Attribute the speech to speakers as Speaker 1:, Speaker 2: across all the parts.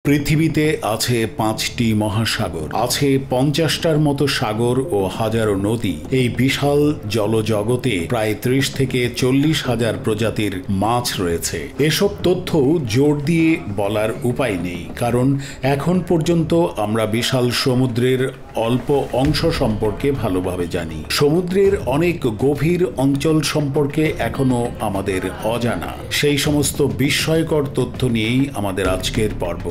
Speaker 1: পৃথিবীতে আছে ৫টি মহাসাগর, আছে ৫০টার মতো সাগর ও হাজারো নদী। এই বিশাল জলজগতে প্রায় ৩০ থেকে ৪০ হাজার প্রজাতির মাছ রয়েছে। এসব তথ্য জোর দিয়ে বলার উপায় নেই, কারণ এখন পর্যন্ত আমরা বিশাল সমুদ্রের অল্প অংশ সম্পর্কে ভালোভাবে জানি। সমুদ্রের অনেক গভীর অঞ্চল সম্পর্কে এখনো আমাদের অজানা। সেই সমস্ত বিস্ময়কর তথ্য নিয়েই আমাদের আজকের পর্ব।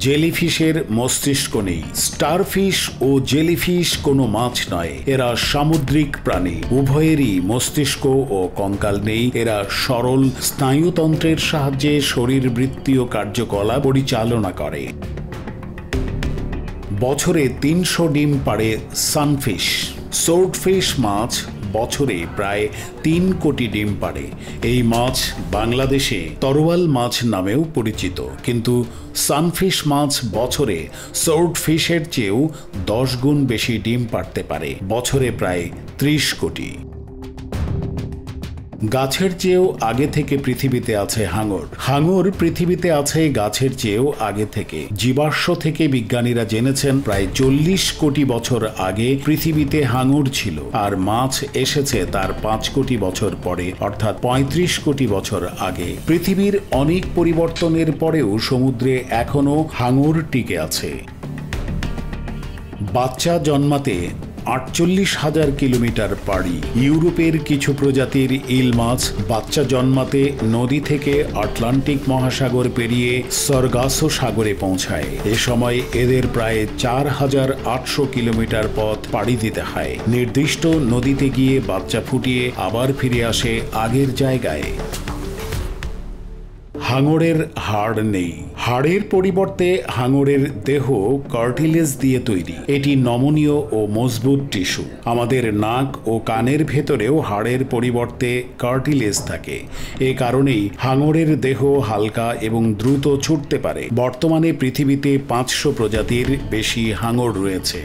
Speaker 1: জেলিফিশের মস্তিষ্ক নেই। স্টারফিশ ও জেলিফিশ কোনো মাছ নয়, এরা সামুদ্রিক প্রাণী। উভয়েরই মস্তিষ্ক ও কঙ্কাল নেই। এরা সরল স্নায়ুতন্ত্রের সাহায্যে শরীরবৃত্তীয় কার্যকলাপ পরিচালনা করে। বছরে ৩০০ ডিম পাড়ে সানফিশ। সোর্ডফিশ মাছ বছরে প্রায় ৩ কোটি ডিম পাড়ে। এই মাছ বাংলাদেশে তরোয়াল মাছ নামেও পরিচিত, কিন্তু সানফিশ মাছ বছরে সোর্ডফিশের চেয়েও ১০ গুণ বেশি ডিম পাড়তে পারে, বছরে প্রায় ৩০ কোটি। গাছের চেয়েও আগে থেকে পৃথিবীতে আছে হাঙর। হাঙর পৃথিবীতে আছে গাছের চেয়েও আগে থেকে। জীবাশ্ম থেকে বিজ্ঞানীরা জেনেছেন প্রায় ৪০ কোটি বছর আগে পৃথিবীতে হাঙর ছিল, আর মাছ এসেছে তার ৫ কোটি বছর পরে, অর্থাৎ ৩৫ কোটি বছর আগে। পৃথিবীর অনেক পরিবর্তনের পরেও সমুদ্রে এখনো হাঙর টিকে আছে। বাচ্চা জন্মাতে ৪৮,০০০ কিলোমিটার পাড়ি। ইউরোপের কিছু প্রজাতির ইল মাছ বাচ্চা জন্মাতে নদী থেকে আটলান্টিক মহাসাগর পেরিয়ে সরগাসো সাগরে পৌঁছায়। এ সময় এদের প্রায় ৪,৮০০ কিলোমিটার পথ পাড়ি দিতে হয়। নির্দিষ্ট নদীতে গিয়ে বাচ্চা ফুটিয়ে আবার ফিরে আসে আগের জায়গায়। হাঙরের হাড় নেই। হাড়ের পরিবর্তে হাঙরের দেহ কার্টিলেজ দিয়ে তৈরি। এটি নমনীয় ও মজবুত টিস্যু। আমাদের নাক ও কানের ভেতরেও হাড়ের পরিবর্তে কার্টিলেজ থাকে। এ কারণেই হাঙরের দেহ হালকা এবং দ্রুত ছুটতে পারে। বর্তমানে পৃথিবীতে ৫০০ প্রজাতির বেশি হাঙর রয়েছে।